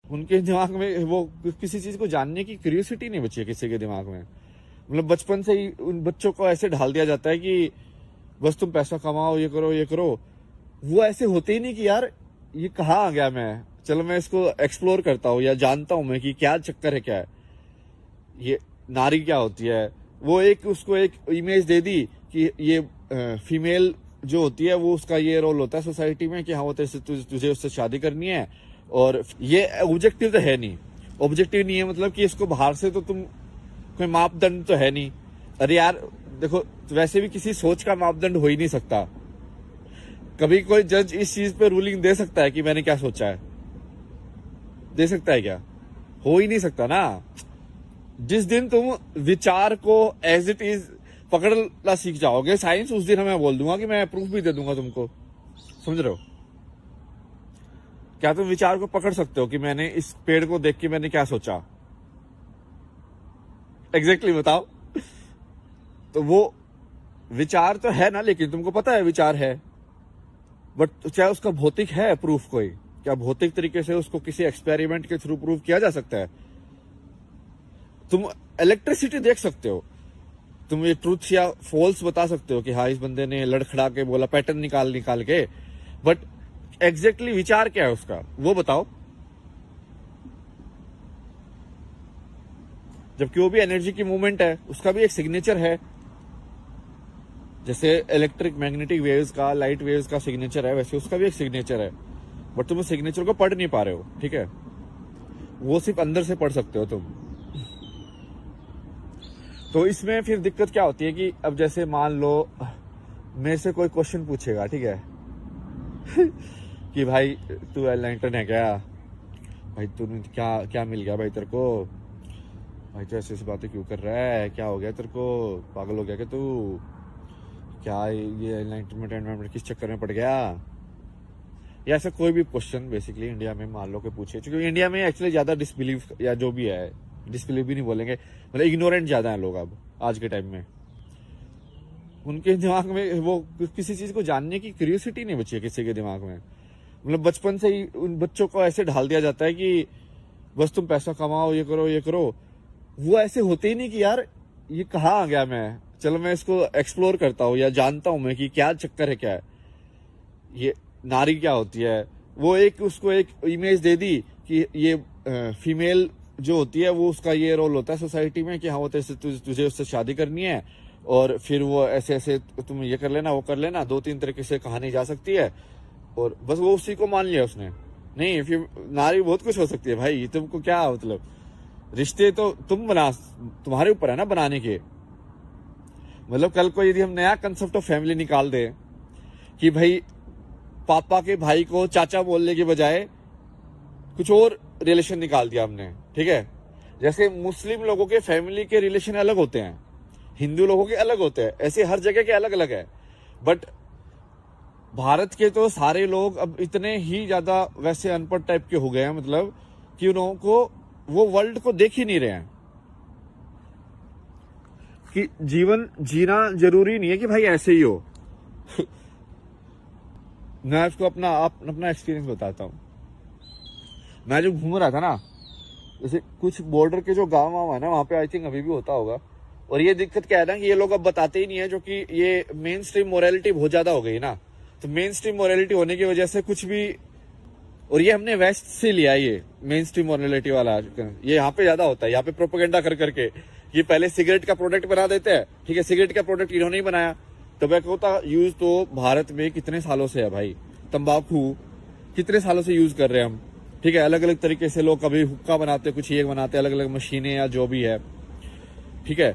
उनके दिमाग में वो किसी चीज को जानने की क्यूरियोसिटी नहीं बची है किसी के दिमाग में। मतलब बचपन से ही उन बच्चों को ऐसे ढाल दिया जाता है कि बस तुम पैसा कमाओ, ये करो ये करो। वो ऐसे होते ही नहीं कि यार ये कहाँ आ गया, मैं चलो मैं इसको एक्सप्लोर करता हूँ या जानता हूँ मैं कि क्या चक्कर है, क्या है ये, नारी क्या होती है। वो एक उसको एक इमेज दे दी कि ये फीमेल जो होती है वो उसका ये रोल होता है सोसाइटी में कि हाँ वो तेरे से तुझे उससे शादी करनी है। और ये ऑब्जेक्टिव तो है नहीं, ऑब्जेक्टिव नहीं है मतलब कि इसको बाहर से तो तुम कोई मापदंड तो है नहीं। अरे यार देखो, वैसे भी किसी सोच का मापदंड हो ही नहीं सकता। कभी कोई जज इस चीज पे रूलिंग दे सकता है कि मैंने क्या सोचा है? दे सकता है क्या? हो ही नहीं सकता ना। जिस दिन तुम विचार को एज इट इज पकड़ना सीख जाओगे साइंस, उस दिन मैं बोल दूंगा कि मैं प्रूफ भी दे दूंगा तुमको। समझ रहे हो? क्या तुम विचार को पकड़ सकते हो कि मैंने इस पेड़ को देख के मैंने क्या सोचा? एग्जैक्टली बताओ। तो वो विचार तो है ना, लेकिन तुमको पता है विचार है, बट चाहे उसका भौतिक है प्रूफ कोई, क्या भौतिक तरीके से उसको किसी एक्सपेरिमेंट के थ्रू प्रूफ किया जा सकता है? तुम इलेक्ट्रिसिटी देख सकते हो, तुम ये ट्रूथ या फॉल्स बता सकते हो कि हाँ इस बंदे ने लड़खड़ा के बोला, पैटर्न निकाल निकाल के, बट एग्जैक्टली विचार क्या है उसका वो बताओ। जबकि वो भी एनर्जी की मूवमेंट है, उसका भी एक सिग्नेचर है। जैसे इलेक्ट्रिक मैग्नेटिक वेव्स का, लाइट वेव्स का सिग्नेचर है, वैसे उसका भी एक सिग्नेचर है। बट तुम उस सिग्नेचर को पढ़ नहीं पा रहे हो, ठीक है? वो सिर्फ अंदर से पढ़ सकते हो तुम। तो इसमें फिर दिक्कत क्या होती है कि अब जैसे मान लो मेरे से कोई क्वेश्चन पूछेगा, ठीक है कि भाई तू एनलाइटन है क्या? भाई तूने क्या क्या मिल गया भाई तेरे को? भाई तू ऐसी ऐसी बातें क्यों कर रहा है? क्या हो गया तेरे को? पागल हो गया क्या तू? क्या ये एनलाइटनमेंट किस चक्कर में पड़ गया? या ऐसा कोई भी क्वेश्चन बेसिकली इंडिया में मान लो कि पूछे, क्योंकि इंडिया में एक्चुअली ज्यादा डिसबिलीव या जो भी है, डिसबिलीव भी नहीं बोलेंगे, मतलब इग्नोरेंट ज्यादा है लोग अब आज के टाइम में। उनके दिमाग में वो किसी चीज को जानने की क्यूरियोसिटी नहीं बची है किसी के दिमाग में। मतलब बचपन से ही उन बच्चों को ऐसे ढाल दिया जाता है कि बस तुम पैसा कमाओ, ये करो ये करो। वो ऐसे होते ही नहीं कि यार ये कहाँ आ गया, मैं चलो मैं इसको एक्सप्लोर करता हूँ या जानता हूँ मैं कि क्या चक्कर है, क्या है ये, नारी क्या होती है। वो एक उसको एक इमेज दे दी कि ये फीमेल जो होती है वो उसका ये रोल होता है सोसाइटी में कि हाँ वो तेरे से तुझे उससे शादी करनी है। और फिर वो ऐसे ऐसे तुम ये कर लेना, वो कर लेना, 2-3 तरीके से कहानी जा सकती है। और बस वो उसी को मान लिया उसने। नहीं, फिर नारी बहुत कुछ हो सकती है भाई, तुमको क्या मतलब, रिश्ते तो तुम बना, तुम्हारे ऊपर है ना बनाने के। मतलब कल को यदि हम नया कंसेप्ट ऑफ फैमिली निकाल दे कि भाई पापा के भाई को चाचा बोलने के बजाय कुछ और रिलेशन निकाल दिया हमने, ठीक है? जैसे मुस्लिम लोगों के फैमिली के रिलेशन अलग होते हैं, हिंदू लोगों के अलग होते हैं, ऐसे हर जगह के अलग अलग है। बट भारत के तो सारे लोग अब इतने ही ज्यादा वैसे अनपढ़ टाइप के हो गए हैं, मतलब कि उन लोगों को वो वर्ल्ड को देख ही नहीं रहे हैं कि जीवन जीना जरूरी नहीं है कि भाई ऐसे ही हो। मैं आपको अपना एक्सपीरियंस बताता हूँ। मैं जो घूम रहा था ना, जैसे कुछ बॉर्डर के जो गांव वाँव है ना, वहां पे आई थिंक अभी भी होता होगा। और ये दिक्कत क्या है ना कि ये लोग अब बताते ही नहीं है, जो कि ये मेन स्ट्रीम मोरालिटी बहुत ज्यादा हो गई ना। तो मेन स्ट्रीम मोरालिटी होने की वजह से कुछ भी, और ये हमने वेस्ट से लिया, ये मेन स्ट्रीम मोरालिटी वाला ये यहाँ पे ज्यादा होता है। यहाँ पे प्रोपेगेंडा कर करके ये पहले सिगरेट का प्रोडक्ट बना देते हैं, ठीक है? सिगरेट का प्रोडक्ट इन्होंने ही बनाया। टोबैको का यूज तो भारत में कितने सालों से है भाई, तंबाकू कितने सालों से यूज कर रहे हैं हम, ठीक है? अलग अलग तरीके से लोग कभी हुक्का बनाते, कुछ ये बनाते, अलग अलग मशीनें या जो भी है, ठीक है?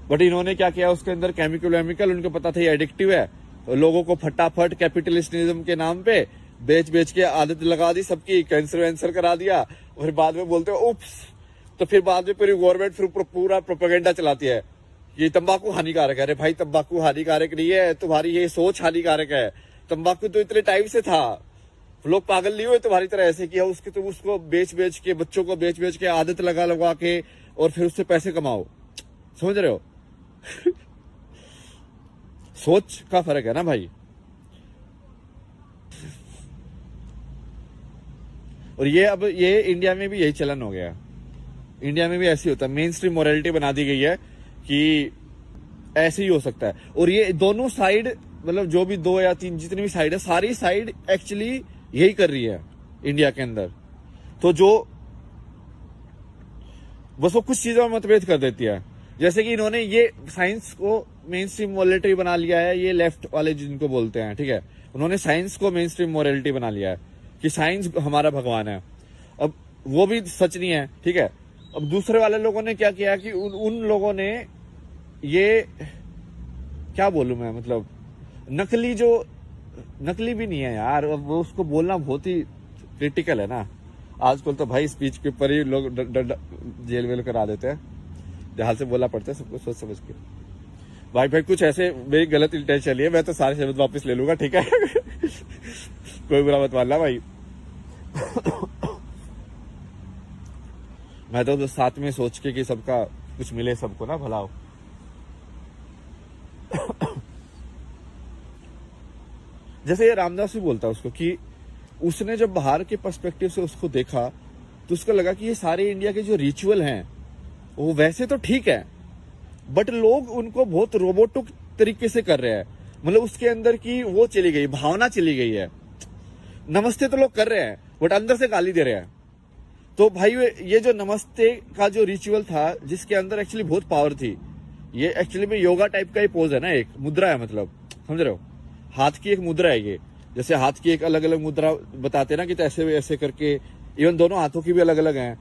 बट इन्होंने क्या किया, उसके अंदर केमिकल उनको पता था ये एडिक्टिव है, तो लोगों को फटाफट कैपिटलिस्टिज्म के नाम पे बेच बेच के आदत लगा दी, सबकी कैंसर वैंसर करा दिया। और बाद में बोलते हो उप्स, तो फिर बाद में पूरी गवर्नमेंट फिर पूरा प्रोपेगेंडा चलाती है ये तंबाकू हानिकारक है। अरे भाई तंबाकू हानिकारक नहीं है, तुम्हारी ये सोच हानिकारक है। तंबाकू तो इतने टाइम से था, लोग पागल नहीं हुए तुम्हारी तरह ऐसे किया उसके, तुम उसको बेच बेच के, बच्चों को बेच बेच के, आदत लगा लगा के, और फिर उससे पैसे कमाओ। समझ रहे हो? सोच का फर्क है ना भाई। और ये अब ये इंडिया में भी यही चलन हो गया। इंडिया में भी ऐसे ही होता है, मेन स्ट्रीम मोरालिटी बना दी गई है कि ऐसे ही हो सकता है। और ये दोनों साइड, मतलब जो भी 2 या 3 जितनी भी साइड है, सारी साइड एक्चुअली यही कर रही है इंडिया के अंदर। तो जो बस वो कुछ चीजों में मतभेद कर देती है, जैसे कि इन्होंने ये साइंस को मेन स्ट्रीम मोरालिटी बना लिया है, ये लेफ्ट वाले जिनको बोलते हैं, ठीक है, उन्होंने साइंस को मेन स्ट्रीम मोरालिटी बना लिया है कि साइंस हमारा भगवान है। अब वो भी सच नहीं है, ठीक है। अब दूसरे वाले लोगों ने क्या किया कि उन लोगों ने ये, क्या बोलूं मैं, मतलब नकली भी नहीं है यार, अब वो उसको बोलना बहुत ही क्रिटिकल है ना। आजकल तो भाई स्पीच के ऊपर ही लोग जेल वेल करा देते हैं, ध्यान से बोलना पड़ता है सबको सोच समझ के। भाई कुछ ऐसे मेरी गलत इंटेंशन है, मैं तो सारे शब्द वापस ले लूंगा, ठीक है। कोई बुरा मत मानना भाई। मैं तो साथ में सोच के कि सबका कुछ मिले, सबको ना भला हो। जैसे ये रामदास भी बोलता है उसको कि उसने जब बाहर के पर्सपेक्टिव से उसको देखा तो उसको लगा कि ये सारे इंडिया के जो रिचुअल हैं वो वैसे तो ठीक है, बट लोग उनको बहुत रोबोटिक तरीके से कर रहे हैं। मतलब उसके अंदर की वो चली गई, भावना चली गई है। नमस्ते तो लोग कर रहे हैं बट अंदर से गाली दे रहे हैं। तो भाई ये जो नमस्ते का जो रिचुअल था, जिसके अंदर एक्चुअली बहुत पावर थी, ये एक्चुअली में योगा टाइप का ही पोज है ना, एक मुद्रा है, मतलब समझ रहे हो, हाथ की एक मुद्रा है ये। जैसे हाथ की एक अलग अलग मुद्रा बताते ना कि तो ऐसे ऐसे करके, इवन दोनों हाथों की भी अलग अलग है,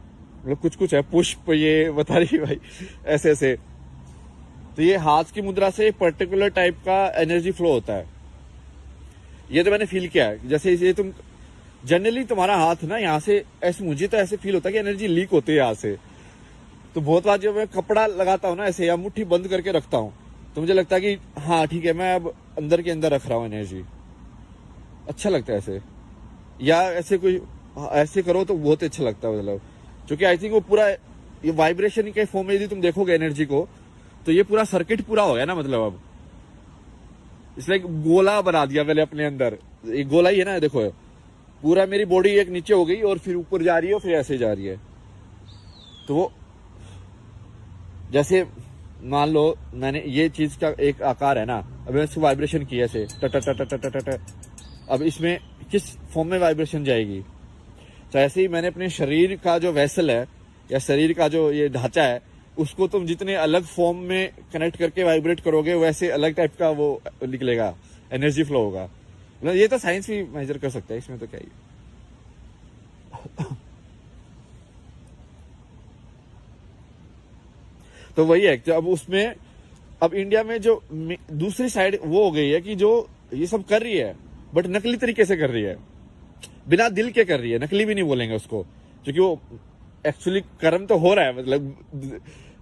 मतलब कुछ है, पुष्प ये बता रही भाई, ऐसे ऐसे। तो ये हाथ की मुद्रा से पर्टिकुलर टाइप का एनर्जी फ्लो होता है, ये तो मैंने फील किया है। जैसे ये तुम जनरली तुम्हारा हाथ ना यहाँ से ऐसे, मुझे तो ऐसे फील होता है कि एनर्जी लीक होती है यहाँ से। तो बहुत बार जब मैं कपड़ा लगाता हूँ ना ऐसे, या मुट्ठी बंद करके रखता हूँ, तो मुझे लगता है कि हाँ ठीक है, मैं अब अंदर के अंदर रख रहा हूँ एनर्जी, अच्छा लगता है ऐसे। या ऐसे कोई ऐसे करो तो बहुत अच्छा लगता है, मतलब क्योंकि आई थिंक वो पूरा ये वाइब्रेशन के फॉर्म में यदि तुम देखोगे एनर्जी को, तो ये पूरा सर्किट पूरा हो गया ना, मतलब अब इसलिए गोला बना दिया मैंने अपने अंदर। एक गोला ही है ना, देखो पूरा मेरी बॉडी एक नीचे हो गई और फिर ऊपर जा रही है और फिर ऐसे जा रही है। तो वो जैसे मान लो मैंने ये चीज का एक आकार है ना, अब मैंने इसको वाइब्रेशन किया ऐसे ट, अब इसमें किस फॉर्म में वाइब्रेशन जाएगी। तो ऐसे ही मैंने अपने शरीर का जो वेसल है या शरीर का जो ये ढांचा है, उसको तुम जितने अलग फॉर्म में कनेक्ट करके वाइब्रेट करोगे, वैसे अलग टाइप का वो निकलेगा, एनर्जी फ्लो होगा। मतलब ये तो साइंस भी मेजर कर सकता है, इसमें तो क्या ही। तो वही है। तो अब उसमें अब इंडिया में जो दूसरी साइड वो हो गई है कि जो ये सब कर रही है बट नकली तरीके से कर रही है, बिना दिल के कर रही है। नकली भी नहीं बोलेंगे उसको, क्योंकि वो एक्चुअली कर्म तो हो रहा है। मतलब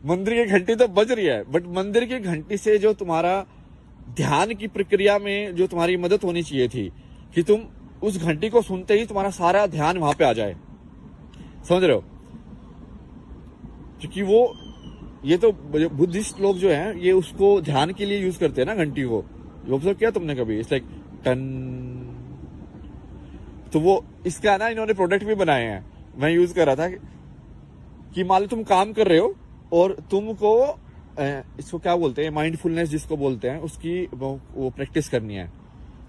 मंदिर की घंटी तो बज रही है, बट मंदिर की घंटी से जो तुम्हारा ध्यान की प्रक्रिया में जो तुम्हारी मदद होनी चाहिए थी कि तुम उस घंटी को सुनते ही तुम्हारा सारा ध्यान वहां पे आ जाए, समझ रहे हो। क्योंकि वो ये तो बुद्धिस्ट लोग जो हैं ये उसको ध्यान के लिए यूज करते हैं ना घंटी को। ऑब्जर्व किया तुमने कभी? It's like ton. तो वो इसका ना इन्होंने प्रोडक्ट भी बनाए हैं, मैं यूज कर रहा था कि मान लो तुम काम कर रहे हो और तुमको इसको क्या बोलते हैं, माइंडफुलनेस जिसको बोलते हैं, उसकी वो प्रैक्टिस करनी है।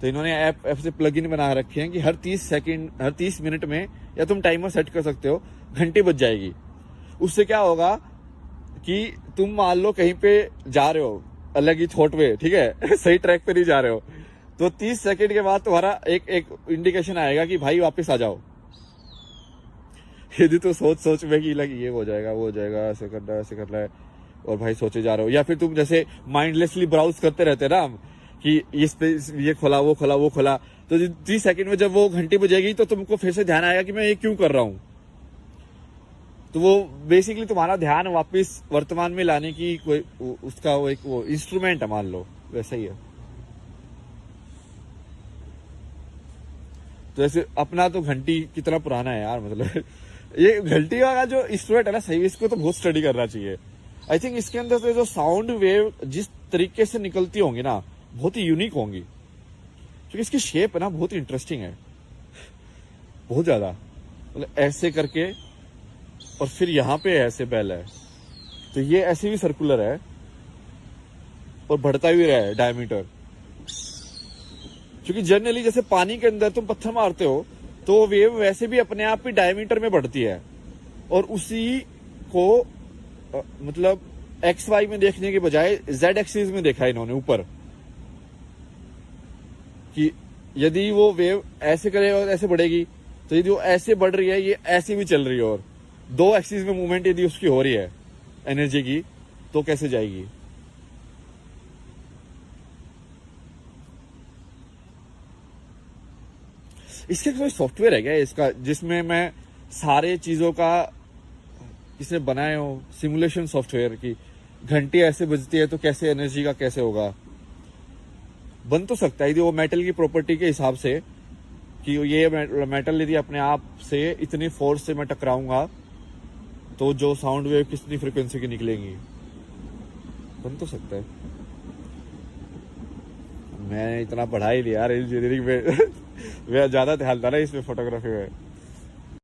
तो इन्होंने ऐप से प्लग इन बना रखे हैं कि हर 30 सेकंड, हर 30 मिनट में, या तुम टाइमर सेट कर सकते हो, घंटी बज जाएगी। उससे क्या होगा कि तुम मान लो कहीं पे जा रहे हो अलग ही थॉट वे, ठीक है, सही ट्रैक पे नहीं जा रहे हो, तो 30 सेकंड के बाद तुम्हारा एक इंडिकेशन आएगा कि भाई वापस आ जाओ। यदि तो सोच में कि लग ये हो जाएगा, वो हो जाएगा, ऐसे करना है, ऐसे करना है, और भाई सोचे जा रहे हो। या फिर तुम जैसे माइंडलेसली ब्राउज करते रहते ना कि इस पे ये खोला, वो खोला, वो खोला, तो 30 सेकंड में जब वो घंटी बजेगी तो तुमको फिर से ध्यान आएगा कि मैं ये क्यों कर रहा हूं। तो वो बेसिकली तुम्हारा ध्यान वापस वर्तमान में लाने की कोई उसका वो एक वो इंस्ट्रूमेंट है, मान लो वैसा ही है। तो ऐसे अपना तो घंटी कितना पुराना है यार, मतलब ये घंटी का जो इंस्ट्रूमेंट है ना, सही, इसको तो बहुत स्टडी करना चाहिए। आई थिंक इसके अंदर से जो साउंड वेव जिस तरीके से निकलती होंगी ना, बहुत ही यूनिक होंगी, क्योंकि इसकी शेप है ना बहुत इंटरेस्टिंग है, बहुत ज्यादा। मतलब ऐसे करके, और फिर यहाँ पे ऐसे बेल है, तो ये ऐसे भी सर्कुलर है और बढ़ता भी रहा है डायमीटर। क्योंकि जनरली जैसे पानी के अंदर तुम पत्थर मारते हो तो वेव वैसे भी अपने आप ही डायमीटर में बढ़ती है, और उसी को मतलब एक्स वाई में देखने के बजाय जेड एक्सिस में देखा इन्होंने ऊपर, कि यदि वो वेव ऐसे करे और ऐसे बढ़ेगी, तो यदि वो ऐसे बढ़ रही है, ये ऐसे भी चल रही है, और दो एक्सिस में मूवमेंट यदि उसकी हो रही है एनर्जी की, तो कैसे जाएगी। इसका कोई सॉफ्टवेयर है क्या इसका, जिसमें मैं सारे चीजों का इसने बनाए हो, सिमुलेशन सॉफ्टवेयर की घंटी ऐसे बजती है तो कैसे एनर्जी का कैसे होगा। बन तो सकता है यदि वो मेटल की प्रॉपर्टी के हिसाब से, कि ये मेटल यदि अपने आप से इतनी फोर्स से मैं टकराऊंगा तो जो साउंड वेव कितनी फ्रिक्वेंसी की निकलेंगी, बन तो सकता है। मैं इतना पढ़ा ही लिया यार इंजीनियरिंग में मैं ज्यादा ध्यान था ना इसमें, फोटोग्राफी में।